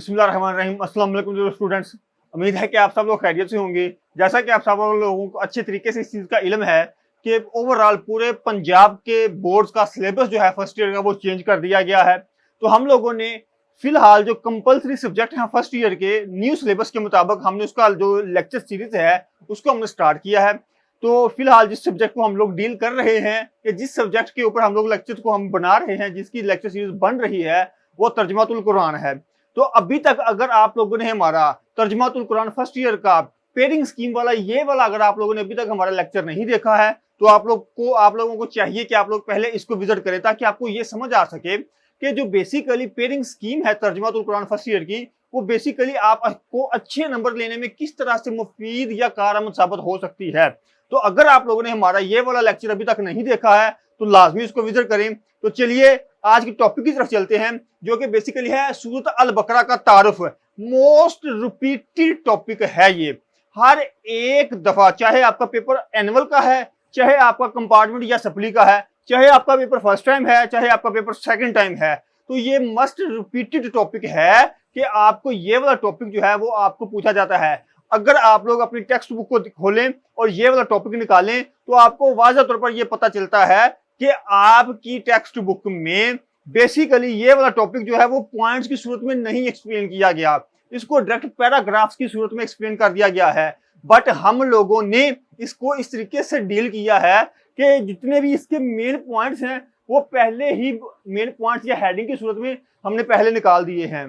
बिस्मिल्लाहिर्रहमानिर्रहीम। अस्सलाम वालेकुम स्टूडेंट्स, उम्मीद है कि आप सब लोग खैरियत से होंगे। जैसा कि आप सब लोगों को अच्छे तरीके से इस चीज़ का इल्म है कि ओवरऑल पूरे पंजाब के बोर्ड्स का सिलेबस जो है फर्स्ट ईयर का वो चेंज कर दिया गया है। तो हम लोगों ने फिलहाल जो कंपलसरी सब्जेक्ट हैं फर्स्ट ईयर के न्यू सिलेबस के मुताबिक हमने उसका जो लेक्चर सीरीज है उसको हमने स्टार्ट किया है। तो फिलहाल जिस सब्जेक्ट को हम लोग डील कर रहे हैं या जिस सब्जेक्ट के ऊपर हम लोग लेक्चर को हम बना रहे हैं, जिसकी लेक्चर सीरीज बन रही है, वो तर्जुमातुल कुरान है। तो अभी तक अगर आप लोगों ने हमारा तर्जुमातुल कुरान फर्स्ट ईयर का पेयरिंग स्कीम वाला ये वाला अगर आप लोगों ने अभी तक हमारा लेक्चर नहीं देखा है तो आप लोगों को चाहिए कि आप लोग पहले इसको विजिट करें, ताकि आपको ये समझ आ सके कि जो बेसिकली पेयरिंग स्कीम है तर्जुमातुल कुरान फर्स्ट ईयर की, वो बेसिकली आपको अच्छे नंबर लेने में किस तरह से मुफीद या कारआमद साबित हो सकती है। तो अगर आप लोगों ने हमारा ये वाला लेक्चर अभी तक नहीं देखा है तो लाजमी इसको विजिट करें। तो चलिए आज की टॉपिक की तरफ चलते हैं, जो कि बेसिकली है सूरत अल बकरा का तारुफ। मोस्ट रिपीटेड टॉपिक है ये, हर एक दफा, चाहे आपका पेपर एनुअल का है, चाहे आपका कंपार्टमेंट या सप्ली का है, चाहे आपका पेपर फर्स्ट टाइम है, चाहे आपका पेपर सेकंड टाइम है, तो ये मस्ट रिपीटेड टॉपिक है कि आपको ये वाला टॉपिक जो है वो आपको पूछा जाता है। अगर आप लोग अपनी टेक्स्ट बुक को खोलें और ये वाला टॉपिक निकालें तो आपको वाज़ह तौर पर ये पता चलता है कि आपकी टेक्स्ट बुक में बेसिकली ये वाला टॉपिक जो है वो पॉइंट्स की सूरत में नहीं एक्सप्लेन किया गया, इसको डायरेक्ट पैराग्राफ्स की सूरत में एक्सप्लेन कर दिया गया है। बट हम लोगों ने इसको इस तरीके से डील किया है कि जितने भी इसके मेन पॉइंट्स हैं वो पहले ही मेन पॉइंट्स या हेडिंग की सूरत में हमने पहले निकाल दिए हैं।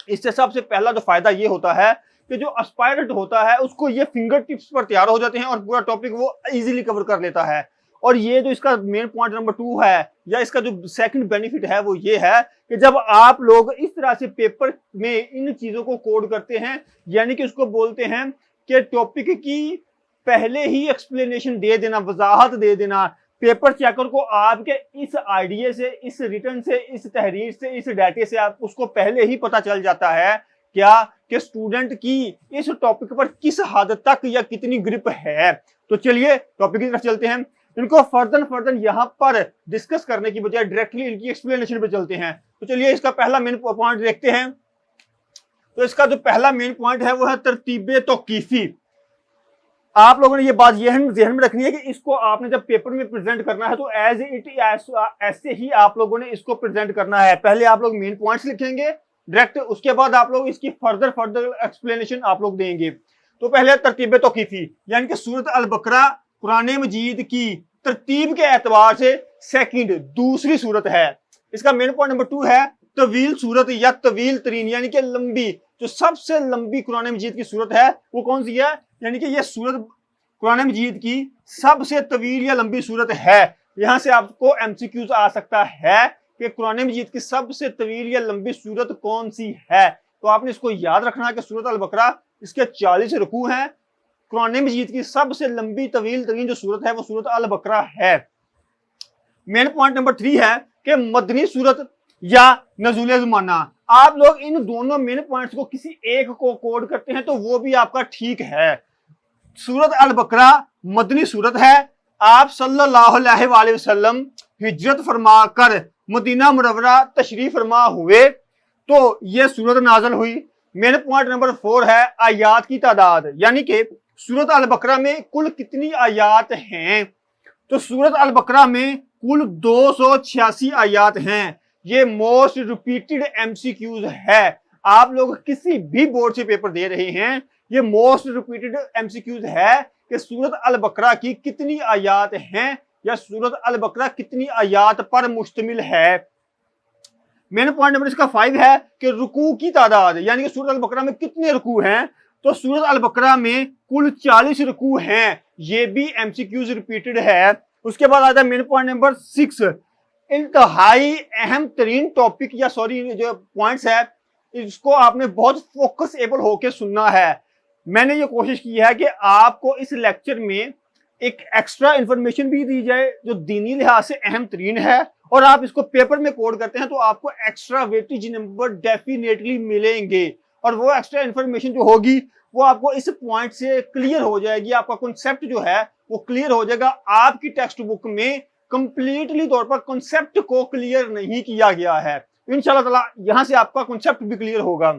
इससे सबसे पहला जो फायदा ये होता है कि जो एस्पायरेंट होता है उसको ये फिंगर टिप्स पर तैयार हो जाते हैं और पूरा टॉपिक वो इजीली कवर कर लेता है। और ये जो इसका मेन पॉइंट नंबर 2 है, या इसका जो सेकंड बेनिफिट है, वो ये है कि जब आप लोग इस तरह से पेपर में इन चीजों को कोड करते हैं, यानी कि उसको बोलते हैं कि टॉपिक की पहले ही एक्सप्लेनेशन दे देना, वजाहत दे देना, पेपर चेकर को आपके इस आइडिया से, इस रिटर्न से, इस तहरीर से, इस डाटे से आप उसको पहले ही पता चल जाता है क्या कि स्टूडेंट की इस टॉपिक पर किस हद तक या कितनी ग्रिप है। तो चलिए टॉपिक की तरफ चलते हैं। इनको फर्दर यहाँ पर डिस्कस करने की बजाय डायरेक्टली इनकी एक्सप्लेनेशन पे चलते हैं। तो चलिए इसका पहला मेन पॉइंट देखते हैं। तो इसका जो पहला मेन पॉइंट है वो है तरतीब तौकीफी। आप लोगों ने ये बात ज़हन में रखनी है कि इसको आपने जब पेपर में प्रेजेंट करना है तो एज इट ऐसे ही आप लोगों ने इसको प्रेजेंट करना है। पहले आप लोग मेन पॉइंट्स लिखेंगे डायरेक्ट, उसके बाद आप लोग इसकी फर्दर एक्सप्लेनेशन आप लोग देंगे। तो पहले तरतीब तौकीफी, यानी कि सूरत अल बकरा कुरान मजीद की तरतीब के एतबार से सेकंड दूसरी सूरत है। इसका मेन पॉइंट नंबर 2 है तवील सूरत या तवील तरीन, यानी कि लंबी, जो सबसे लंबी कुरान मजीद की सूरत है वो कौन सी है, यानी कि ये सूरत कुरान मजीद की सबसे तवील या लंबी सूरत है। यहां से आपको एमसीक्यूज आ सकता है कि कुरान मजीद की सबसे तवील या लंबी सूरत कौन सी है। तो आपने इसको याद रखना है कि सूरत अल बकरा, इसके 40 रुकू हैं। कुरान मजीद की सबसे लंबी तवील तरीन जो सूरत है वो सूरत अल बकरा है। मेन पॉइंट नंबर 3 है कि मदनी सूरत या नज़ुल ज़माना। आप लोग इन दोनों मेन पॉइंट्स को किसी एक को कोड करते हैं तो वो भी आपका ठीक है। सूरत अल बकरा मदनी सूरत है। आप सल्लल्लाहु अलैहि वसल्लम हिजरत फरमा कर मदीना मुनव्वरा तशरीफ फरमा हुए तो ये सूरत नाज़िल हुई। मेन पॉइंट नंबर 4 है आयात की तादाद, यानी कि सूरत अल बकरा में कुल कितनी आयात हैं। तो सूरत अल बकरा में कुल 286 आयात हैं। ये मोस्ट रिपीटेड एमसीक्यूज है। आप लोग किसी भी बोर्ड से पेपर दे रहे हैं, ये मोस्ट रिपीटेड एमसीक्यूज है कि सूरत अल बकरा की कितनी आयात हैं या सूरत अल बकरा कितनी आयात पर मुश्तमिल है। मेन पॉइंट नंबर इसका 5 है कि रुकू की तादाद, यानी कि सूरत अल बकरा में कितने रुकू हैं। तो सूरत अल बकरा में कुल 40 रुकू हैं। ये भी एमसीक्यूज रिपीटेड है। उसके बाद आता है मेन पॉइंट नंबर 6, इंतहाई अहम तरीन टॉपिक या जो पॉइंट्स है, इसको आपने बहुत फोकस एबल होकर सुनना है। मैंने ये कोशिश की है कि आपको इस लेक्चर में एक एक्स्ट्रा इंफॉर्मेशन भी दी जाए जो दीनी लिहाज से अहम तरीन है, और आप इसको पेपर में कोड करते हैं तो आपको एक्स्ट्रा वेटेज नंबर डेफिनेटली मिलेंगे। और वो एक्स्ट्रा इंफॉर्मेशन जो होगी वो आपको इस पॉइंट से क्लियर हो जाएगी, आपका कॉन्सेप्ट जो है वो क्लियर हो जाएगा। आपकी टेक्स्ट बुक में कंप्लीटली तौर पर कॉन्सेप्ट को क्लियर नहीं किया गया है, इंशाल्लाह ताला यहां से आपका कॉन्सेप्ट भी क्लियर होगा।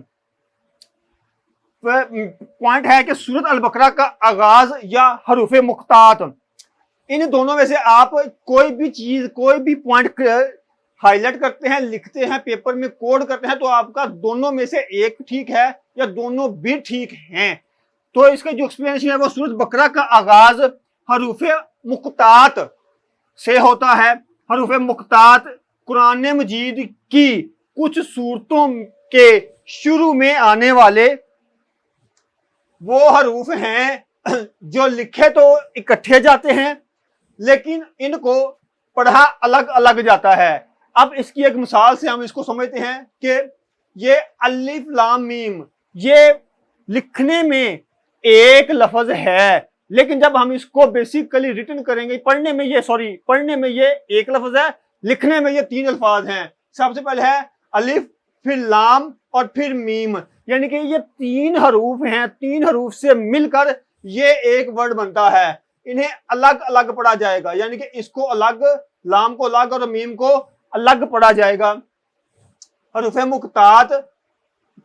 पॉइंट है कि सूरत अल बकरा का आगाज या हरूफ मुख्तात, इन दोनों में से आप कोई भी चीज, कोई भी पॉइंट हाईलाइट करते हैं, लिखते हैं, पेपर में कोड करते हैं, तो आपका दोनों में से एक ठीक है या दोनों भी ठीक हैं। तो इसका जो एक्सप्लेनेशन है वो सूरत बकरा का आगाज हरूफ मुख्तात से होता है। हरूफ मुख्तात कुरान मजीद की कुछ सूरतों के शुरू में आने वाले वो हरूफ हैं जो लिखे तो इकट्ठे जाते हैं लेकिन इनको पढ़ा अलग अलग जाता है। अब इसकी एक मिसाल से हम इसको समझते हैं कि ये अलिफ लाम मीम, ये लिखने में एक लफ्ज है, लेकिन जब हम इसको बेसिकली रिटन करेंगे, पढ़ने में ये एक लफ्ज है, लिखने में ये 3 अल्फाज हैं। सबसे पहले है अलिफ, फिर लाम और फिर मीम, यानी कि ये 3 हरूफ हैं, 3 हरूफ से मिलकर ये एक वर्ड बनता है। इन्हें अलग अलग पढ़ा जाएगा, यानी कि इसको अलग, लाम को अलग और मीम को अलग पढ़ा जाएगा। हरूफ मुख्तात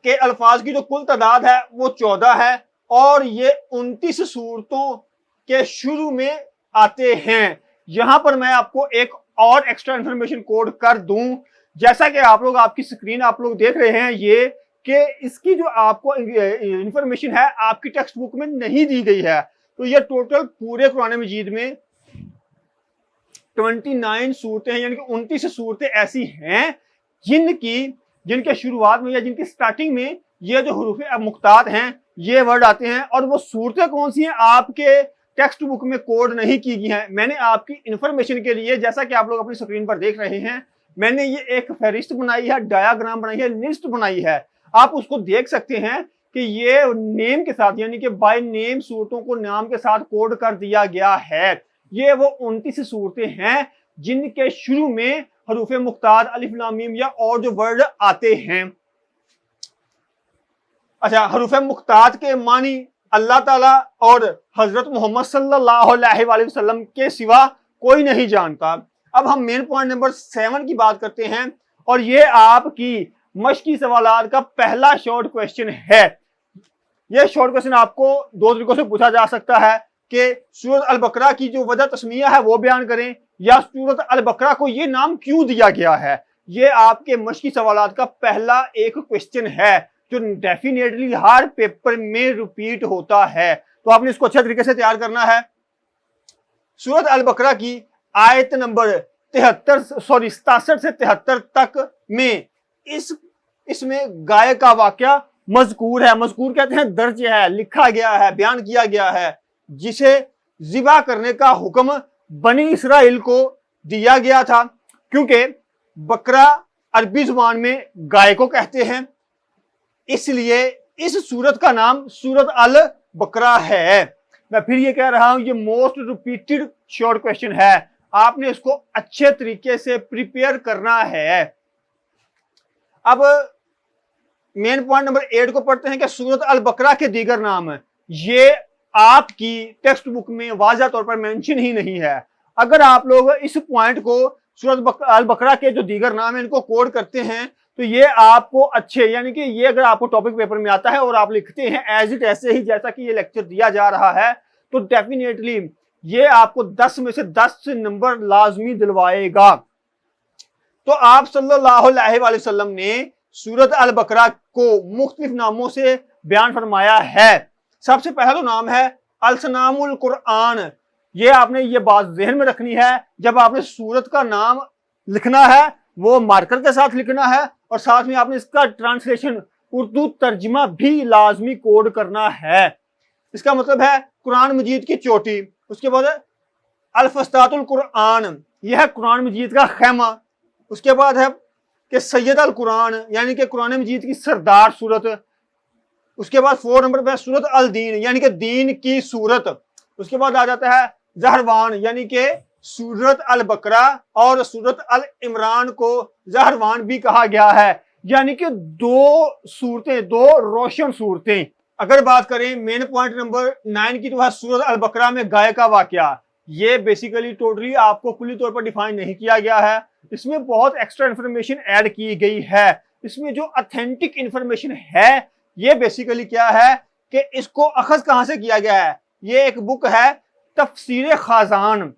के अल्फाज की जो कुल तादाद है वो 14 है और ये 29 सूरतों के शुरू में आते हैं। यहां पर मैं आपको एक और एक्स्ट्रा इंफॉर्मेशन कोड कर दूं, जैसा कि आप लोग, आपकी स्क्रीन आप लोग देख रहे हैं ये, कि इसकी जो आपको इंफॉर्मेशन है आपकी टेक्स्ट बुक में नहीं दी गई है। तो ये टोटल पूरे कुरान मजीद में 29 सूरतें हैं, यानी कि 29 सूरतें ऐसी हैं जिनके शुरुआत में या जिनकी स्टार्टिंग में ये जो हरूफ मुख्तात हैं ये वर्ड आते हैं। और वो सूरतें कौन सी हैं आपके टेक्स्ट बुक में कोड नहीं की गई हैं। मैंने आपकी इंफॉर्मेशन के लिए, जैसा कि आप लोग अपनी स्क्रीन पर देख रहे हैं, मैंने ये एक फहरिस्त बनाई है, डायग्राम बनाई है, लिस्ट बनाई है। आप उसको देख सकते हैं कि ये नेम के साथ, यानी कि बाय नेम सूरतों को नाम के साथ कोड कर दिया गया है। ये वो 29 सूरतें हैं जिनके शुरू में हरूफ मुख्तात, अलिफ लाम मीम या और जो वर्ड आते हैं। अच्छा, हरूफ मुख्तात के मानी अल्लाह ताला और हजरत मोहम्मद सल्लल्लाहु अलैहि वसल्लम के सिवा कोई नहीं जानता। अब हम मेन पॉइंट नंबर 7 की बात करते हैं और ये आपकी मशकी सवालात का पहला शॉर्ट क्वेश्चन है। यह शॉर्ट क्वेश्चन आपको 2 तरीकों से पूछा जा सकता है कि सूरत अल बकरा की जो वजह तस्मिया है वो बयान करें, या सूरत अल बकरा को ये नाम क्यों दिया गया है। ये आपके मशकी सवालात का पहला एक क्वेश्चन है जो डेफिनेटली हर पेपर में रिपीट होता है, तो आपने इसको अच्छे तरीके से तैयार करना है। सूरत अल बकरा की आयत नंबर 67 से 73 तक में इसमें गाय का वाकया मजकूर है। मजकूर कहते हैं दर्ज है, लिखा गया है, बयान किया गया है, जिसे ज़िबा करने का हुक्म बनी इसराइल को दिया गया था, क्योंकि बकरा अरबी जुबान में गाय को कहते हैं, इसलिए इस सूरत का नाम सूरत अल बकरा है। मैं फिर ये कह रहा हूं, ये मोस्ट रिपीटेड शॉर्ट क्वेश्चन है, आपने इसको अच्छे तरीके से प्रिपेयर करना है। अब मेन पॉइंट नंबर 8 को पढ़ते हैं कि सूरत अल बकरा के दीगर नाम, ये आपकी टेक्स्ट बुक में वाज़ह तौर पर मेंशन ही नहीं है। अगर आप लोग इस पॉइंट को सूरत अल बकरा के जो दीगर नाम है इनको कोड करते हैं तो ये आपको अच्छे, यानी कि ये अगर आपको टॉपिक पेपर में आता है और आप लिखते हैं एज इट ऐसे ही जैसा कि ये लेक्चर दिया जा रहा है, तो डेफिनेटली ये आपको 10 में से 10 नंबर लाजमी दिलवाएगा। तो आप सल्लल्लाहु अलैहि वसल्लम ने सूरत अल बकरा को मुख्तलिफ नामों से बयान फरमाया है। सबसे पहला नाम है अलसनामुल कुरान। ये आपने ये बात ज़हन में रखनी है, जब आपने सूरत का नाम लिखना है वो मार्कर के साथ लिखना है और साथ में आपने इसका ट्रांसलेशन उर्दू तर्जमा भी लाजमी कोड करना है। इसका मतलब है कुरान मजीद की चोटी। उसके बाद अल-फस्तातुल कुरान, यह है कुरान मजीद का खैमा। उसके बाद है कि सैयद अल कुरान, यानी कि कुरान मजीद की सरदार सूरत। उसके बाद 4 नंबर पे सूरत अल दीन, यानी कि दीन की सूरत। उसके बाद आ जाता है जहरवान, यानी कि सूरत अल बकरा और सूरत अल इमरान को जहरवान भी कहा गया है, यानी कि 2 सूरतें, 2 रोशन सूरतें। अगर बात करें मेन पॉइंट नंबर 9 की, तो है सूरत अल बकरा में गाय का वाकया। ये बेसिकली टोटली आपको खुली तौर पर डिफाइन नहीं किया गया है, اس میں بہت ایکسٹرا انفارمیشن ایڈ کی گئی ہے. اس میں جو اتھینٹک انفارمیشن ہے یہ بیسیکلی کیا ہے کہ اس کو اخذ کہاں سے کیا گیا ہے. یہ ایک بک ہے تفسیر خازان,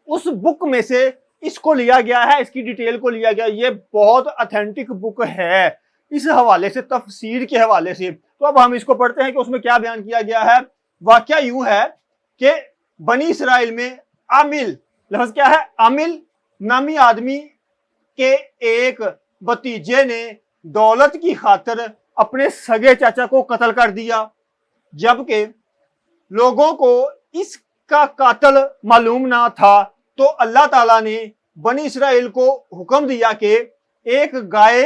اس بک میں سے اس کو لیا گیا ہے, اس کی ڈیٹیل کو لیا گیا. یہ بہت اتھینٹک بک ہے اس حوالے سے, تفسیر کے حوالے سے. تو اب ہم اس کو پڑھتے ہیں کہ اس میں کیا بیان کیا گیا ہے. واقعہ یوں ہے کہ بنی اسرائیل میں عامل, لفظ کیا ہے عامل نامی آدمی کے ایک بھتیجے نے دولت کی خاطر اپنے سگے چاچا کو قتل کر دیا, جبکہ لوگوں کو اس کا قاتل معلوم نہ تھا. تو اللہ تعالیٰ نے بنی اسرائیل کو حکم دیا کہ ایک گائے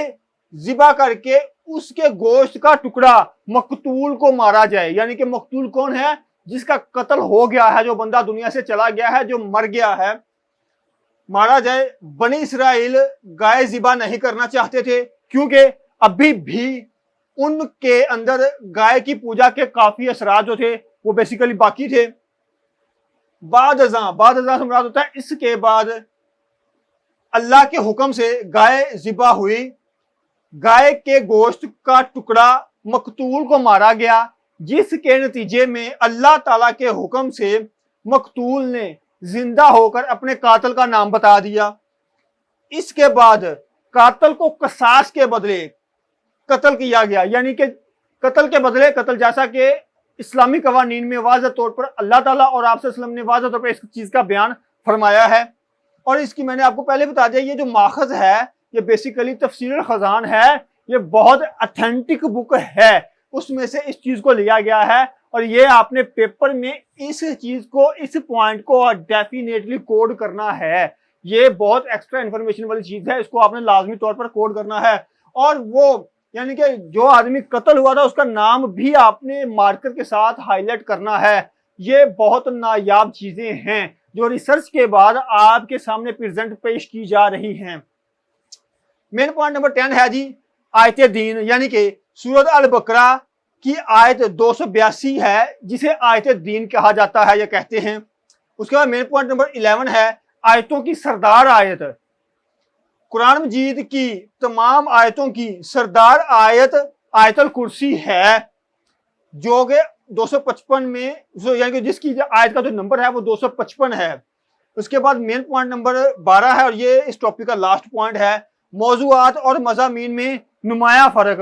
ذبح کر کے اس کے گوشت کا ٹکڑا مقتول کو مارا جائے. یعنی کہ مقتول کون ہے؟ جس کا قتل ہو گیا ہے, جو بندہ دنیا سے چلا گیا ہے, جو مر گیا ہے, مارا جائے. بنی اسرائیل گائے ذبح نہیں کرنا چاہتے تھے کیونکہ ابھی بھی ان کے اندر گائے کی پوجا کے کافی اثرات جو تھے وہ بیسیکلی باقی تھے. بعد ازاں سے مراد ہوتا ہے اس کے بعد اللہ کے حکم سے گائے ذبح ہوئی, گائے کے گوشت کا ٹکڑا مقتول کو مارا گیا, جس کے نتیجے میں اللہ تعالیٰ کے حکم سے مقتول نے زندہ ہو کر اپنے قاتل کا نام بتا دیا. اس کے بعد قاتل کو قصاص کے بدلے قتل کیا گیا. یعنی کہ قتل کے بدلے قتل, جیسا کہ اسلامی قوانین میں واضح طور پر اللہ تعالیٰ اور آپ صلی اللہ علیہ وسلم نے واضح طور پر اس چیز کا بیان فرمایا ہے. اور اس کی میں نے آپ کو پہلے بتا دیا, یہ جو ماخذ ہے یہ بیسیکلی تفسیر الخزان ہے, یہ بہت اتھینٹک بک ہے, اس میں سے اس چیز کو لیا گیا ہے. اور یہ آپ نے پیپر میں اس چیز کو, اس پوائنٹ کو ڈیفینیٹلی کوڈ کرنا ہے. یہ بہت ایکسٹرا انفارمیشن والی چیز ہے, اس کو آپ نے لازمی طور پر کوڈ کرنا ہے. اور وہ یعنی کہ جو آدمی قتل ہوا تھا اس کا نام بھی آپ نے مارکر کے ساتھ ہائی لائٹ کرنا ہے. یہ بہت نایاب چیزیں ہیں جو ریسرچ کے بعد آپ کے سامنے پریزنٹ پیش کی جا رہی ہیں. مین پوائنٹ نمبر 10 ہے جی آیت دین, یعنی کہ سورۃ البقرہ کی آیت 282 ہے جسے آیت دین کہا جاتا ہے یا کہتے ہیں. اس کے بعد مین پوائنٹ نمبر 11 ہے آیتوں کی سردار آیت. قرآن مجید کی تمام آیتوں کی سردار آیت آیت الکرسی ہے, جو کہ 255 میں, یعنی کہ جس کی آیت کا جو نمبر ہے وہ 255 ہے. اس کے بعد مین پوائنٹ نمبر 12 ہے, اور یہ اس ٹاپک کا لاسٹ پوائنٹ ہے, موضوعات اور مضامین میں نمایاں فرق.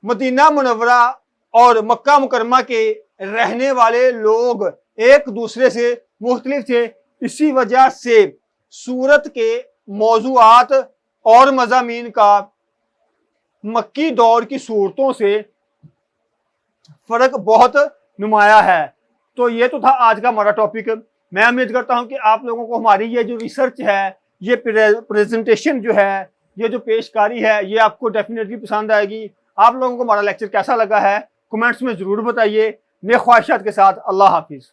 مدینہ منورہ اور مکہ مکرمہ کے رہنے والے لوگ ایک دوسرے سے مختلف تھے, اسی وجہ سے سورت کے موضوعات اور مضامین کا مکی دور کی صورتوں سے فرق بہت نمایاں ہے. تو یہ تو تھا آج کا ہمارا ٹاپک. میں امید کرتا ہوں کہ آپ لوگوں کو ہماری یہ جو ریسرچ ہے, یہ پریزنٹیشن جو ہے, یہ جو پیشکاری ہے, یہ آپ کو ڈیفینیٹلی پسند آئے گی. آپ لوگوں کو ہمارا لیکچر کیسا لگا ہے کمنٹس میں ضرور بتائیے. نیک خواہشات کے ساتھ اللہ حافظ.